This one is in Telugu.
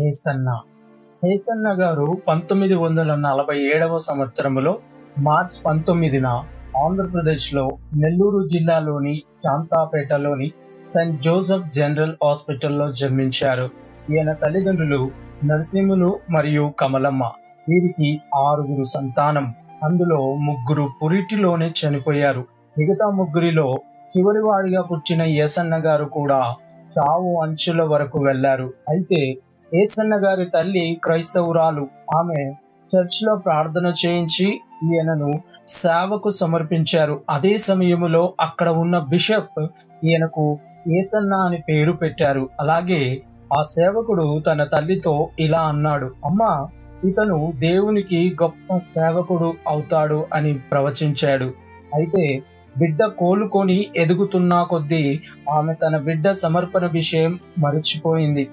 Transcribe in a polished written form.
హేసన్న. హేసన్న గారు 1947వ సంవత్సరంలో మార్చ్ 19న ఆంధ్రప్రదేశ్లో నెల్లూరు జిల్లాలోని శాంతాపేటలోని సెయింట్ జోసెఫ్ జనరల్ హాస్పిటల్లో జన్మించారు. ఈయన తల్లిదండ్రులు నరసింహులు మరియు కమలమ్మ. వీరికి 6 సంతానం. అందులో 3 పురిటిలోనే చనిపోయారు. మిగతా 3లో చివరివాడిగా పుట్టిన యేసన్న గారు కూడా చావు అంచుల వరకు వెళ్లారు. అయితే యేసన్న గారి తల్లి క్రైస్తవురాలు. ఆమె చర్చ్లో ప్రార్థన చేయించి ఈయనను సేవకు సమర్పించారు. అదే సమయంలో అక్కడ ఉన్న బిషప్ ఈయనకు యేసన్న అని పేరు పెట్టారు. అలాగే ఆ సేవకుడు తన తల్లితో ఇలా అన్నాడు, అమ్మా, ఇతను దేవునికి గొప్ప సేవకుడు అవుతాడు అని ప్రవచించాడు. అయితే బిడ్డ కోలుకొని ఎదుగుతున్నా కొద్దీ ఆమె తన బిడ్డ సమర్పణ విషయం మరచిపోయింది.